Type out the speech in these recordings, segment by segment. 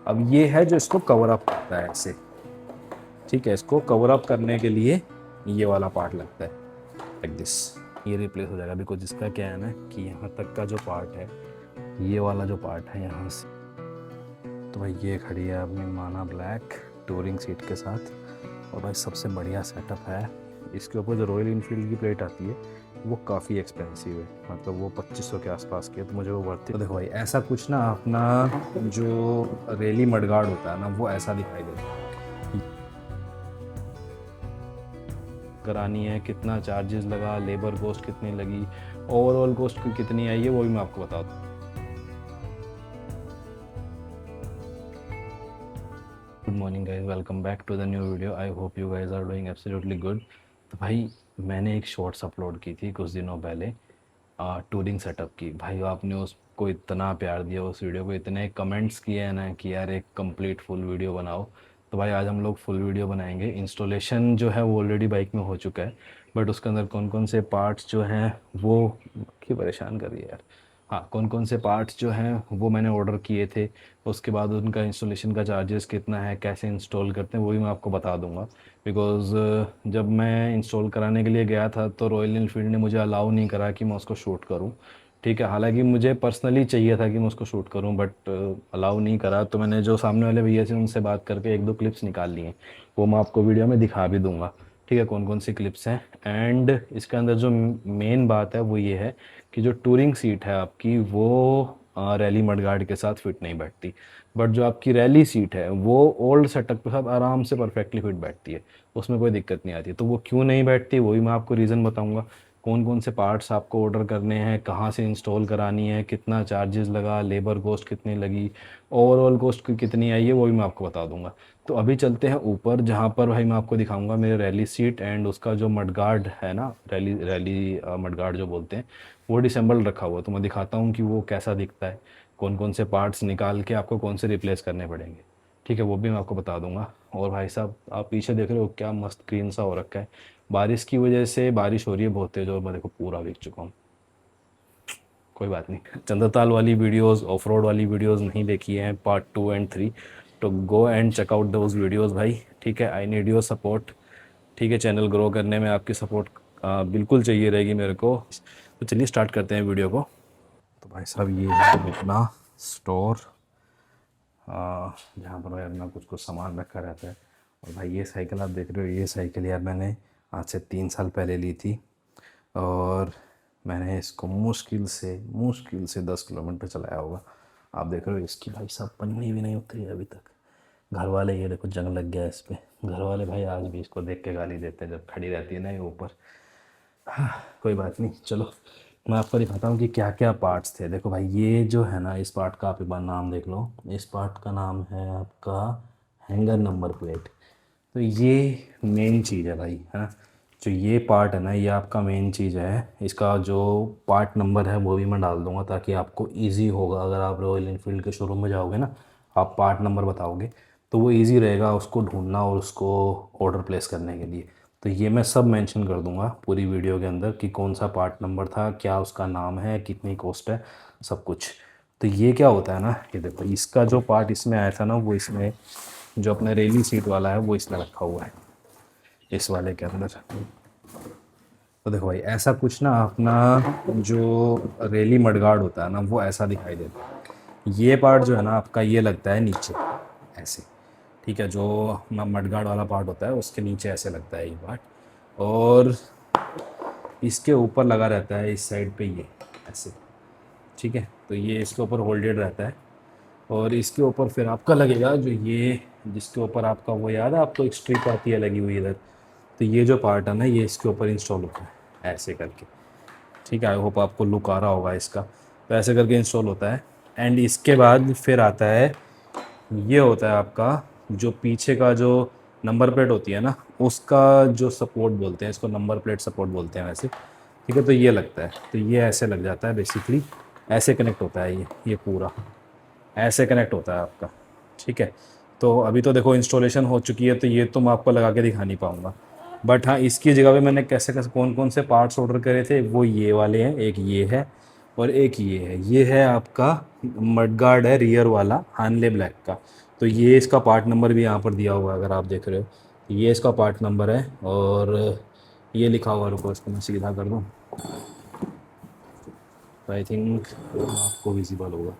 अब ये है जो इसको कवर अप करता है ऐसे, ठीक है। इसको कवर अप करने के लिए ये वाला पार्ट लगता है लाइक दिस, ये रिप्लेस हो जाएगा। बिकॉज इसका क्या है ना कि यहाँ तक का जो पार्ट है, ये वाला जो पार्ट है यहाँ से, तो भाई ये खड़ी है अपनी माना ब्लैक टूरिंग सीट के साथ। और भाई सबसे बढ़िया सेटअप है, इसके ऊपर जो रॉयल इनफील्ड की प्लेट आती है वो काफ़ी एक्सपेंसिव है, मतलब वो 2500 के आसपास की है, तो मुझे वो वर्थ है। तो देखो भाई ऐसा कुछ ना अपना जो रैली मडगार्ड होता है ना वो ऐसा दिखाई देता है। करानी है, कितना चार्जेस लगा, लेबर कॉस्ट कितनी लगी, ओवरऑल कॉस्ट कितनी आई है, वो भी मैं आपको बता दूँ। Good morning guys, welcome back to the new video. I hope you guys are doing absolutely good. तो भाई मैंने एक शॉर्ट्स अपलोड की थी कुछ दिनों पहले टूरिंग सेटअप की। भाई आपने उसको इतना प्यार दिया, उस वीडियो को इतने कमेंट्स किए हैं ना कि यार एक कंप्लीट फुल वीडियो बनाओ। तो भाई आज हम लोग फुल वीडियो बनाएंगे। इंस्टॉलेशन जो है वो ऑलरेडी बाइक में हो चुका है, बट उसके अंदर कौन कौन से पार्ट्स जो हैं वो क्यों परेशान कर रही है यार। हाँ, कौन कौन से पार्ट्स जो हैं वो मैंने ऑर्डर किए थे, उसके बाद उनका इंस्टॉलेशन का चार्जेस कितना है, कैसे इंस्टॉल करते हैं, वो भी मैं आपको बता दूंगा। बिकॉज़ जब मैं इंस्टॉल कराने के लिए गया था तो रॉयल इनफील्ड ने मुझे अलाउ नहीं करा कि मैं उसको शूट करूं। ठीक है, हालांकि मुझे पर्सनली चाहिए था कि मैं उसको शूट करूं, बट अलाउ नहीं करा। तो मैंने जो सामने वाले भैया से उनसे बात करके एक दो क्लिप्स निकाल लिए, वो मैं आपको वीडियो में दिखा भी दूंगा। ठीक है, कौन कौन सी क्लिप्स हैं। एंड इसके अंदर जो मेन बात है वो ये है कि जो टूरिंग सीट है आपकी वो रैली मडगार्ड के साथ फिट नहीं बैठती, बट जो आपकी रैली सीट है वो ओल्ड सेटअप के साथ आराम से परफेक्टली फिट बैठती है, उसमें कोई दिक्कत नहीं आती। तो वो क्यों नहीं बैठती वो भी मैं आपको रीज़न बताऊंगा। कौन कौन से पार्ट्स आपको ऑर्डर करने हैं, कहाँ से इंस्टॉल करानी है, कितना चार्जेस लगा, लेबर कॉस्ट कितनी लगी, ओवरऑल कॉस्ट कितनी आई है, वो भी मैं आपको बता दूंगा। तो अभी चलते हैं ऊपर, जहाँ पर भाई मैं आपको दिखाऊंगा मेरे रैली सीट एंड उसका जो मडगार्ड है ना, रैली रैली मडगार्ड जो बोलते हैं, वो डिसेंबल रखा हुआ है। तो मैं दिखाता हूँ कि वो कैसा दिखता है, कौन कौन से पार्ट्स निकाल के आपको कौन से रिप्लेस करने पड़ेंगे। ठीक है, वो भी मैं आपको बता दूंगा। और भाई साहब आप पीछे देख रहे हो क्या मस्त ग्रीन सा हो रखा है, बारिश की वजह से बारिश हो रही है बहुत तेज़, और मैं देखो पूरा भीग चुका हूँ। कोई बात नहीं, चंद्रताल वाली वीडियोस, ऑफ रोड वाली वीडियोस नहीं देखी हैं पार्ट 2 एंड 3, तो go and check out those videos भाई। ठीक है, आई नीड योर सपोर्ट। ठीक है, चैनल ग्रो करने में आपकी सपोर्ट बिल्कुल चाहिए रहेगी मेरे को। तो चलिए स्टार्ट करते हैं वीडियो को। तो भाई साहब ये है अपना स्टोर, जहाँ पर भाई अपना कुछ कुछ सामान रखा रहता है। और भाई ये साइकिल आप देख रहे हो, ये साइकिल यार मैंने आज से 3 साल पहले ली थी, और मैंने इसको मुश्किल से 10 किलोमीटर चलाया होगा। आप देख रहे हो इसकी भाई साहब पन्नी भी नहीं उतरी है अभी तक। घर वाले, ये देखो जंग लग गया इस पर। घर वाले भाई आज भी इसको देख के गाली देते हैं जब खड़ी रहती है ना ये ऊपर। हाँ, कोई बात नहीं, चलो मैं आपको दिखाता हूँ कि क्या क्या पार्ट्स थे। देखो भाई ये जो है ना, इस पार्ट का आप एक बार नाम देख लो। इस पार्ट का नाम है आपका हैंगर नंबर प्लेट। तो ये मेन चीज़ है भाई, है ना। जो ये पार्ट है ना ये आपका मेन चीज़ है। इसका जो पार्ट नंबर है वो भी मैं डाल दूंगा ताकि आपको इजी होगा। अगर आप रॉयल इनफील्ड के शोरूम में जाओगे ना, आप पार्ट नंबर बताओगे तो वो इजी रहेगा उसको ढूंढना और उसको ऑर्डर प्लेस करने के लिए। तो ये मैं सब मेंशन कर दूंगा पूरी वीडियो के अंदर कि कौन सा पार्ट नंबर था, क्या उसका नाम है, कितनी कॉस्ट है, सब कुछ। तो ये क्या होता है ना, ये देखो इसका जो पार्ट इसमें आया था ना, वो इसमें जो अपना रेली सीट वाला है वो इसमें रखा हुआ है, इस वाले के अंदर। तो देखो भाई ऐसा कुछ ना अपना जो रेली मडगार्ड होता है ना वो ऐसा दिखाई देता है। ये पार्ट जो है ना आपका ये लगता है नीचे ऐसे। ठीक है, जो अपना मडगार्ड वाला पार्ट होता है उसके नीचे ऐसे लगता है ये पार्ट, और इसके ऊपर लगा रहता है इस साइड पे ये ऐसे। ठीक है, तो ये इसके ऊपर होल्डेड रहता है, और इसके ऊपर फिर आपका लगेगा जो ये, जिसके ऊपर आपका वो याद है आपको एक स्ट्रिप आती है लगी हुई इधर, तो ये जो पार्ट है ना ये इसके ऊपर इंस्टॉल होता है ऐसे करके। ठीक है, आई होप आपको लुक आ रहा होगा इसका। तो ऐसे करके इंस्टॉल होता है। एंड इसके बाद फिर आता है, ये होता है आपका जो पीछे का जो नंबर प्लेट होती है ना, उसका जो सपोर्ट बोलते हैं, इसको नंबर प्लेट सपोर्ट बोलते हैं वैसे। ठीक है, तो ये लगता है, तो ये ऐसे लग जाता है बेसिकली, ऐसे कनेक्ट होता है ये पूरा ऐसे कनेक्ट होता है आपका। ठीक है, तो अभी तो देखो इंस्टॉलेशन हो चुकी है तो ये तो मैं आपको लगा के दिखा नहीं पाऊँगा, बट हाँ इसकी जगह पे मैंने कैसे कैसे कौन कौन से पार्ट्स ऑर्डर करे थे वो ये वाले हैं। एक ये है और एक ये है। ये है आपका मडगार्ड है रियर वाला हानले ब्लैक का। तो ये इसका पार्ट नंबर भी यहाँ पर दिया हुआ है, अगर आप देख रहे हो तो ये इसका पार्ट नंबर है। और ये लिखा हुआ, रुको इसको मैं सीधा कर दूँ तो आई थिंक आपको विजिबल होगा।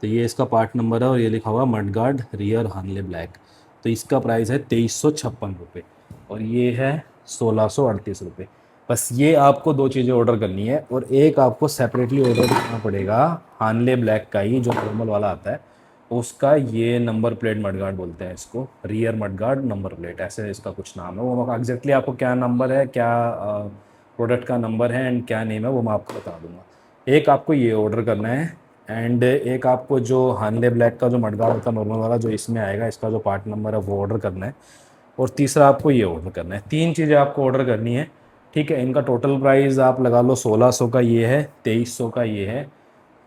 तो ये इसका पार्ट नंबर है और ये लिखा हुआ मडगार्ड रियर हार्ले ब्लैक। तो इसका प्राइस है 2356 रुपये और ये है 1638 रुपये। बस ये आपको दो चीज़ें ऑर्डर करनी है और एक आपको सेपरेटली ऑर्डर करना पड़ेगा हार्ले ब्लैक का ही, जो नॉर्मल वाला आता है उसका। ये नंबर प्लेट मडगार्ड बोलते हैं इसको, रियर मडगार्ड नंबर प्लेट ऐसे इसका कुछ नाम है। वो एग्जैक्टली आपको क्या नंबर है, क्या प्रोडक्ट का नंबर है एंड क्या नेम है वो मैं आपको बता दूंगा। एक आपको ये ऑर्डर करना है एंड एक आपको जो हार्ले ब्लैक का जो मडगार्ड होता है नॉर्मल वाला जो इसमें आएगा, इसका जो पार्ट नंबर है वो ऑर्डर करना है। और तीसरा आपको ये ऑर्डर करना है। तीन चीज़ें आपको ऑर्डर करनी है, ठीक है। इनका टोटल प्राइस आप लगा लो 1600 का ये है, 2300 का ये है,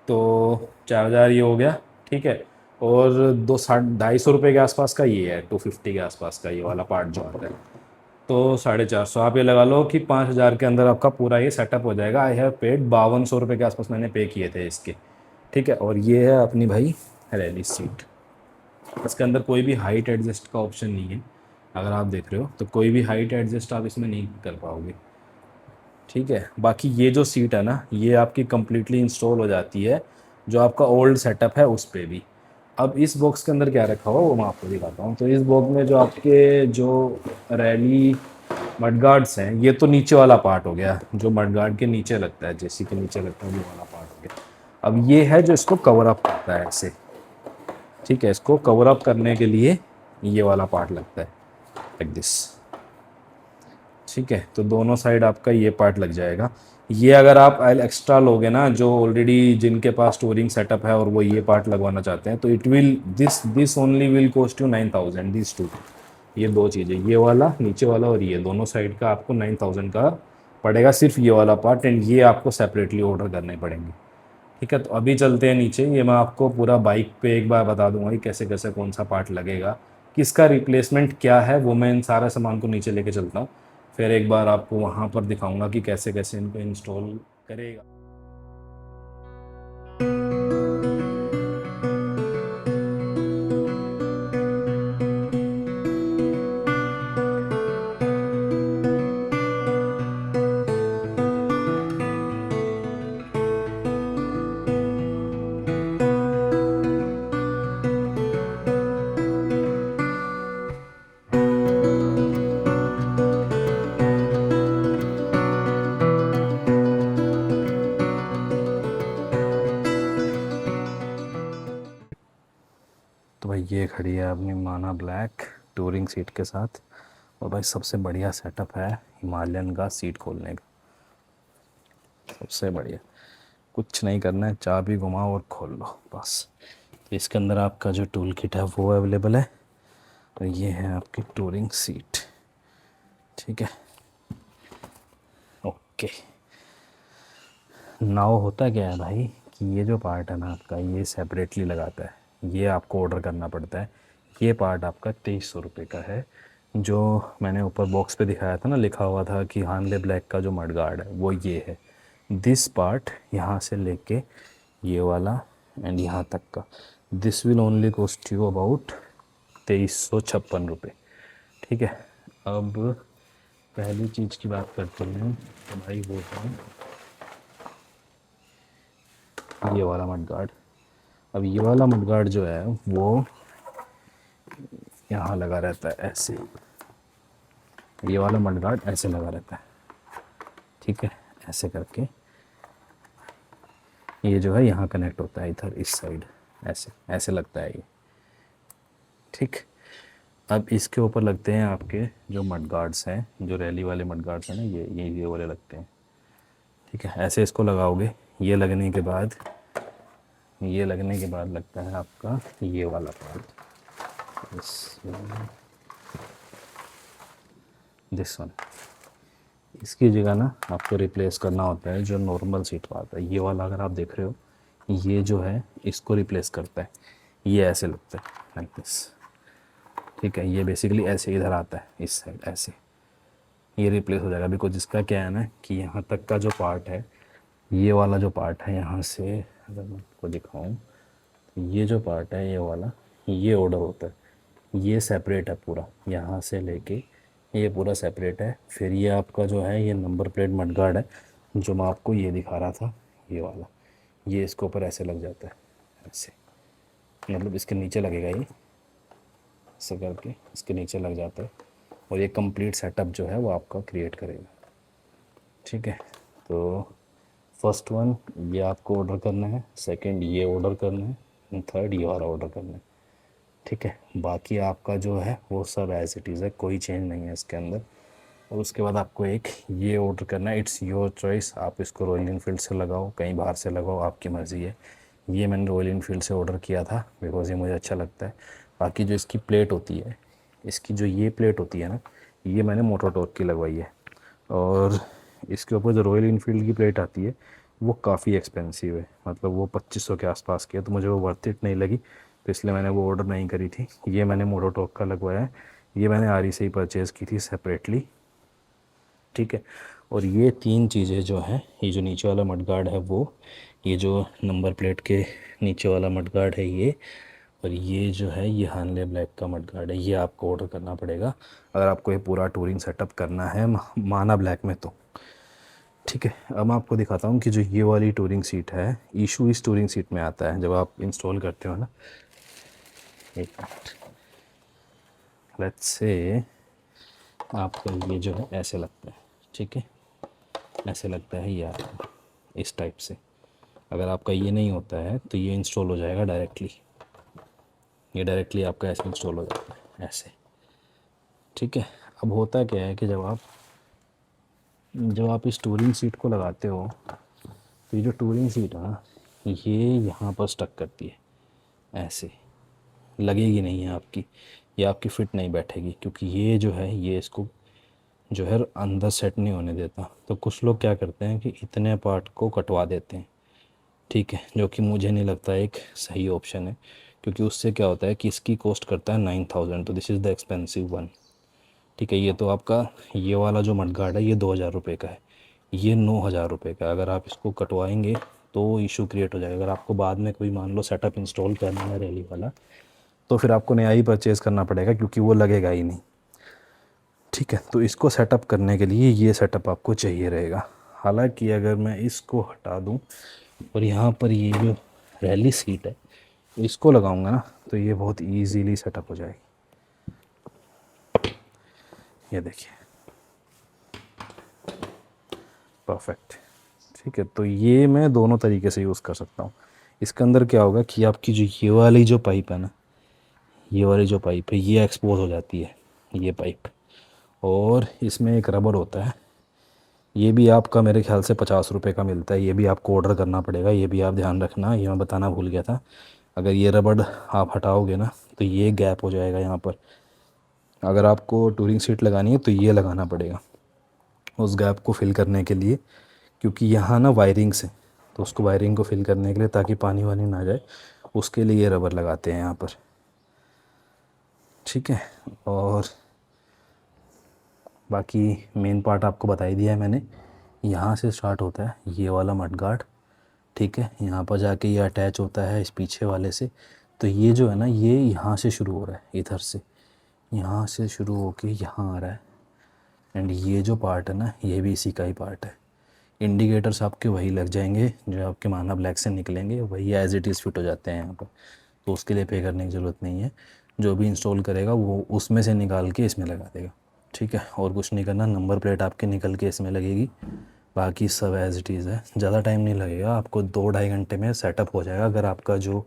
तो 4000 ये हो गया, ठीक है। और 250 रुपये के आसपास का ये है, 250 के आसपास का ये वाला पार्ट जो आता है, तो 450। आप ये लगा लो कि 5000 के अंदर आपका पूरा ये सेटअप हो जाएगा। आई हैव पेड 5200 रुपये के आसपास मैंने पे किए थे इसके, ठीक है। और ये है अपनी भाई रैली सीट। इसके अंदर कोई भी हाइट एडजस्ट का ऑप्शन नहीं है, अगर आप देख रहे हो तो कोई भी हाइट एडजस्ट आप इसमें नहीं कर पाओगे, ठीक है। बाकी ये जो सीट है ना ये आपकी कम्प्लीटली इंस्टॉल हो जाती है जो आपका ओल्ड सेटअप है उस पर भी। अब इस बॉक्स के अंदर क्या रखा हुआ वो मैं आपको दिखाता हूँ। तो इस बॉक्स में जो आपके जो रैली मडगार्ड्स हैं, ये तो नीचे वाला पार्ट हो गया जो मडगार्ड के नीचे लगता है, जेसी के नीचे लगता है, ये वाला पार्ट हो गया। अब ये है जो इसको कवर अप करता है ऐसे, ठीक है। इसको कवर अप करने के लिए ये वाला पार्ट लगता है लाइक दिस, ठीक है। तो दोनों साइड आपका ये पार्ट लग जाएगा। ये अगर आप एक्स्ट्रा लोगे ना, जो ऑलरेडी जिनके पास टूरिंग सेटअप है और वो ये पार्ट लगवाना चाहते हैं, तो it will this only will cost you 9000, this too. ये दो चीज़ें, ये वाला नीचे वाला और ये दोनों साइड का आपको 9000 का पड़ेगा सिर्फ ये वाला पार्ट। एंड ये आपको सेपरेटली ऑर्डर करने पड़ेंगे, ठीक है। तो अभी चलते हैं नीचे, ये मैं आपको पूरा बाइक पे एक बार बता दूंगा कि कैसे कैसे कौन सा पार्ट लगेगा, किसका रिप्लेसमेंट क्या है, वो मैं इन सारा सामान को नीचे लेके चलता हूँ। फिर एक बार आपको वहाँ पर दिखाऊंगा कि कैसे कैसे इनको इंस्टॉल करेगा। तो भाई ये खड़ी है अपनी माना ब्लैक टूरिंग सीट के साथ। और भाई सबसे बढ़िया सेटअप है हिमालयन का सीट खोलने का, सबसे बढ़िया। कुछ नहीं करना है, चाबी घुमाओ और खोल लो बस। तो इसके अंदर आपका जो टूल किट है वो अवेलेबल है। तो ये है आपकी टूरिंग सीट, ठीक है, ओके। नाव होता क्या है भाई कि ये जो पार्ट है ना आपका ये सेपरेटली लगाता है, ये आपको ऑर्डर करना पड़ता है। ये पार्ट आपका 2300 रुपये का है, जो मैंने ऊपर बॉक्स पे दिखाया था ना, लिखा हुआ था कि हार्ले ब्लैक का जो मडगार्ड है वो ये है। दिस पार्ट यहाँ से लेके ये वाला एंड यहाँ तक का, this will only cost you about 2356 रुपये, ठीक है। अब पहली चीज़ की बात करते हैं तो भाई वो है ये वाला मडगार्ड। अब ये वाला मडगार्ड जो है वो यहाँ लगा रहता है ऐसे, ये वाला मडगार्ड ऐसे लगा रहता है, ठीक है। ऐसे करके ये जो है यहाँ कनेक्ट होता है इधर इस साइड, ऐसे ऐसे लगता है ये, ठीक। अब इसके ऊपर लगते हैं आपके जो मडगार्ड्स हैं, जो रैली वाले मडगार्ड्स हैं ना, ये वाले लगते हैं, ठीक है। ऐसे इसको लगाओगे, ये लगने के बाद लगता है आपका ये वाला पार्ट, दिस वन। इसकी जगह ना आपको रिप्लेस करना होता है जो नॉर्मल सीट का आता है, ये वाला अगर आप देख रहे हो ये जो है इसको रिप्लेस करता है। ये ऐसे लगता है लाइक दिस, ठीक है। ये बेसिकली ऐसे इधर आता है इस साइड ऐसे, ये रिप्लेस हो जाएगा। बिकॉज इसका क्या है ना कि यहाँ तक का जो पार्ट है, ये वाला जो पार्ट है यहाँ से अगर मैं आपको दिखाऊँ तो ये जो पार्ट है ये वाला, ये ऑर्डर होता है, ये सेपरेट है पूरा, यहाँ से लेके ये पूरा सेपरेट है। फिर ये आपका जो है ये नंबर प्लेट मडगार्ड है, जो मैं आपको ये दिखा रहा था, ये वाला, ये इसके ऊपर ऐसे लग जाता है, ऐसे, मतलब इसके नीचे लगेगा ये, ऐसे करके इसके नीचे लग जाता है, और ये कंप्लीट सेटअप जो है वो आपका क्रिएट करेगा। ठीक है, तो फर्स्ट वन ये आपको ऑर्डर करना है, सेकंड ये ऑर्डर करना है, एंड थर्ड ये वाला ऑर्डर करना है। ठीक है, बाकी आपका जो है वो सब एज इट इज़ है, कोई चेंज नहीं है इसके अंदर। और उसके बाद आपको एक ये ऑर्डर करना है, इट्स योर चॉइस, आप इसको रॉयल इनफील्ड से लगाओ, कहीं बाहर से लगाओ, आपकी मर्ज़ी है। ये मैंने रॉयल इनफील्ड से ऑर्डर किया था बिकॉज़ ये मुझे अच्छा लगता है। बाकी जो इसकी प्लेट होती है, इसकी जो ये प्लेट होती है ना, ये मैंने मोटोटॉर्क की लगवाई है। और इसके ऊपर जो रॉयल इनफील्ड की प्लेट आती है वो काफ़ी एक्सपेंसिव है, मतलब वो 2500 के आसपास की है, तो मुझे वो वर्थ इट नहीं लगी, तो इसलिए मैंने वो ऑर्डर नहीं करी थी। ये मैंने मोटोटॉर्क का लगवाया है, ये मैंने आरी से ही परचेज़ की थी सेपरेटली। ठीक है, और ये तीन चीज़ें जो हैं, ये जो नीचे वाला मडगार्ड है वो, ये जो नंबर प्लेट के नीचे वाला मडगार्ड है ये, और ये जो है ये हानले ब्लैक का मडगार्ड है, ये आपको ऑर्डर करना पड़ेगा अगर आपको ये पूरा टूरिंग सेटअप करना है माना ब्लैक में तो। ठीक है, अब मैं आपको दिखाता हूँ कि जो ये वाली टूरिंग सीट है, इशू इस टूरिंग सीट में आता है जब आप इंस्टॉल करते हो ना। एक मिनट, लेट्स से आपका ये जो है ऐसे लगता है, ठीक है, ऐसे लगता है ये आपका इस टाइप से। अगर आपका ये नहीं होता है तो ये इंस्टॉल हो जाएगा डायरेक्टली, ये डायरेक्टली आपका ऐसे इंस्टॉल हो जाता है ऐसे। ठीक है, अब होता क्या है कि जब आप इस टूरिंग सीट को लगाते हो तो ये जो टूरिंग सीट है ना, ये यहाँ पर स्टक करती है, ऐसे लगेगी नहीं है आपकी, ये आपकी फ़िट नहीं बैठेगी, क्योंकि ये जो है ये इसको जो है अंदर सेट नहीं होने देता। तो कुछ लोग क्या करते हैं कि इतने पार्ट को कटवा देते हैं, ठीक है, जो कि मुझे नहीं लगता एक सही ऑप्शन है, क्योंकि उससे क्या होता है कि इसकी कॉस्ट करता है 9000, तो this is the expensive one. ठीक है, ये तो आपका ये वाला जो मडगार्ड है ये 2000 रुपये का है, ये 9000 रुपये का। अगर आप इसको कटवाएंगे तो इशू क्रिएट हो जाएगा। अगर आपको बाद में कोई मान लो सेटअप इंस्टॉल करना है रैली वाला, तो फिर आपको नया ही परचेज़ करना पड़ेगा, क्योंकि वो लगेगा ही नहीं। ठीक है, तो इसको सेटअप करने के लिए ये सेटअप आपको चाहिए रहेगा। हालांकि अगर मैं इसको हटा दूं और यहाँ पर ये जो रैली सीट है इसको लगाऊंगा ना, तो ये बहुत इजीली सेटअप हो जाएगी। ये देखिए, परफेक्ट। ठीक है, तो ये मैं दोनों तरीके से यूज़ कर सकता हूँ। इसके अंदर क्या होगा कि आपकी जो ये वाली जो पाइप है ना, ये वाली जो पाइप है ये एक्सपोज हो जाती है, ये पाइप, और इसमें एक रबर होता है, ये भी आपका मेरे ख्याल से 50 रुपये का मिलता है, ये भी आपको ऑर्डर करना पड़ेगा, ये भी आप ध्यान रखना, ये मैं बताना भूल गया था। अगर ये रबड़ आप हटाओगे ना तो ये गैप हो जाएगा यहाँ पर, अगर आपको टूरिंग सीट लगानी है तो ये लगाना पड़ेगा उस गैप को फिल करने के लिए, क्योंकि यहाँ ना वायरिंग्स है, तो उसको वायरिंग को फिल करने के लिए, ताकि पानी वानी ना जाए, उसके लिए ये रबर लगाते हैं यहाँ पर। ठीक है, और बाकी मेन पार्ट आपको बता ही दिया है मैंने। यहाँ से स्टार्ट होता है ये वाला मडगार्ड, ठीक है, यहाँ पर जाके ये अटैच होता है इस पीछे वाले से। तो ये जो है ना ये यहाँ से शुरू हो रहा है, इधर से, यहाँ से शुरू होके यहाँ आ रहा है, एंड ये जो पार्ट है ना ये भी इसी का ही पार्ट है। इंडिकेटर्स आपके वही लग जाएंगे जो आपके माना ब्लैक से निकलेंगे, वही एज इट इज़ फिट हो जाते हैं यहाँ पर, तो उसके लिए पे करने की ज़रूरत नहीं है। जो भी इंस्टॉल करेगा वो उसमें से निकाल के इसमें लगा देगा। ठीक है, और कुछ नहीं करना, नंबर प्लेट आपके निकल के इसमें लगेगी, बाकी सब एज इट इज़ है। ज़्यादा टाइम नहीं लगेगा आपको, 2-2.5 घंटे में सेटअप हो जाएगा। अगर आपका जो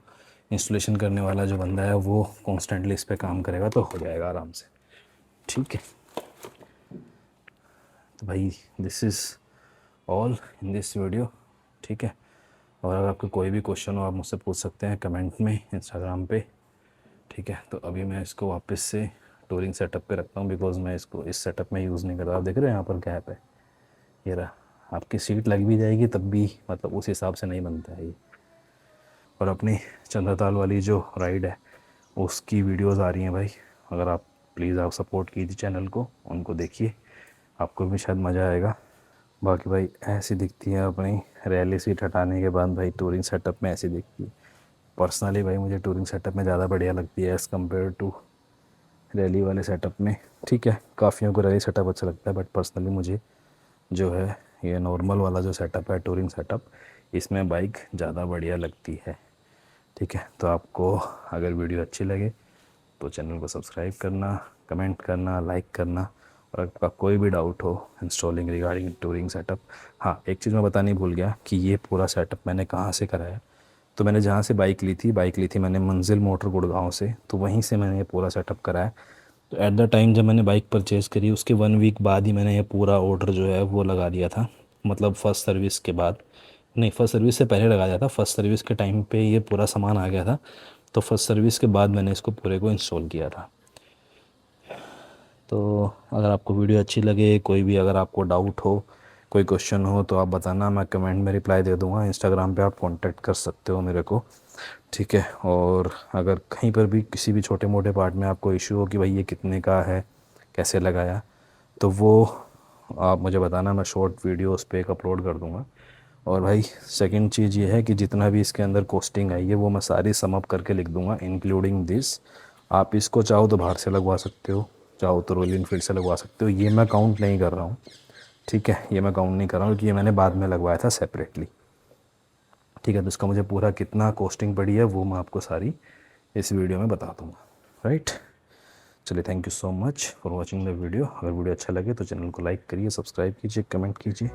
इंस्टॉलेशन करने वाला जो बंदा है वो कॉन्स्टेंटली इस पर काम करेगा तो हो जाएगा आराम से। ठीक है, तो भाई this is all in this video. ठीक है, और अगर आपको कोई भी क्वेश्चन हो आप मुझसे पूछ सकते हैं कमेंट में इंस्टाग्राम पे। ठीक है, तो अभी मैं इसको वापस से टूरिंग सेटअप पे रखता हूँ, बिकॉज़ मैं इसको इस सेटअप में यूज़ नहीं कर रहा। आप देख रहे हो यहाँ पर गैप है, ये रहा, आपकी सीट लग भी जाएगी तब भी मतलब उस हिसाब से नहीं बनता है ये। और अपनी चंद्रताल वाली जो राइड है उसकी वीडियोस आ रही हैं भाई, अगर आप प्लीज़ आप सपोर्ट कीजिए चैनल को, उनको देखिए, आपको भी शायद मज़ा आएगा। बाकी भाई ऐसी दिखती है अपनी रैली सीट हटाने के बाद, भाई टूरिंग सेटअप में ऐसी दिखती है। पर्सनली भाई मुझे टूरिंग सेटअप में ज़्यादा बढ़िया लगती है एज़ कम्पेयर टू रैली वाले सेटअप में। ठीक है, काफ़ियों को रैली सेटअप अच्छा लगता है, बट पर्सनली मुझे जो है ये नॉर्मल वाला जो सेटअप है टूरिंग सेटअप, इसमें बाइक ज़्यादा बढ़िया लगती है। ठीक है, तो आपको अगर वीडियो अच्छी लगे तो चैनल को सब्सक्राइब करना, कमेंट करना, लाइक करना, और आपका कोई भी डाउट हो इंस्टॉलिंग रिगार्डिंग टूरिंग सेटअप। हाँ, एक चीज़ मैं बतानी भूल गया कि ये पूरा सेटअप मैंने कहाँ से कराया। तो मैंने जहाँ से बाइक ली थी मैंने मंजिल मोटर गुड़गांव से, तो वहीं से मैंने ये पूरा सेटअप कराया। तो एट द टाइम जब मैंने बाइक परचेज़ करी उसके 1 वीक बाद ही मैंने ये पूरा ऑर्डर जो है वो लगा दिया था, मतलब फ़र्स्ट सर्विस के बाद नहीं, फ़र्स्ट सर्विस से पहले लगा दिया था। फ़र्स्ट सर्विस के टाइम पे ये पूरा सामान आ गया था, तो फर्स्ट सर्विस के बाद मैंने इसको पूरे को इंस्टॉल किया था। तो अगर आपको वीडियो अच्छी लगे, कोई भी अगर आपको डाउट हो, कोई क्वेश्चन हो तो आप बताना, मैं कमेंट में रिप्लाई दे दूँगा। इंस्टाग्राम पे आप कांटेक्ट कर सकते हो मेरे को। ठीक है, और अगर कहीं पर भी किसी भी छोटे मोटे पार्ट में आपको इशू हो कि भाई ये कितने का है, कैसे लगाया, तो वो आप मुझे बताना, मैं शॉर्ट वीडियो उस पर एक अपलोड कर दूँगा। और भाई सेकंड चीज़ ये है कि जितना भी इसके अंदर कॉस्टिंग आई है वो मैं सारी सम अप करके लिख दूँगा इंक्लूडिंग दिस। आप इसको चाहो तो बाहर से लगवा सकते हो, चाहो तो रॉयल इनफील्ड से लगवा सकते हो, ये मैं काउंट नहीं कर रहा हूँ। ठीक है, ये मैं काउंट नहीं कर रहा हूँ क्योंकि ये मैंने बाद में लगवाया था सेपरेटली। ठीक है, तो इसका मुझे पूरा कितना कॉस्टिंग पड़ी है वो मैं आपको सारी इस वीडियो में बता दूँगा। राइट, चलिए, thank you so much for watching the video. अगर वीडियो अच्छा लगे तो चैनल को लाइक करिए, सब्सक्राइब कीजिए, कमेंट कीजिए।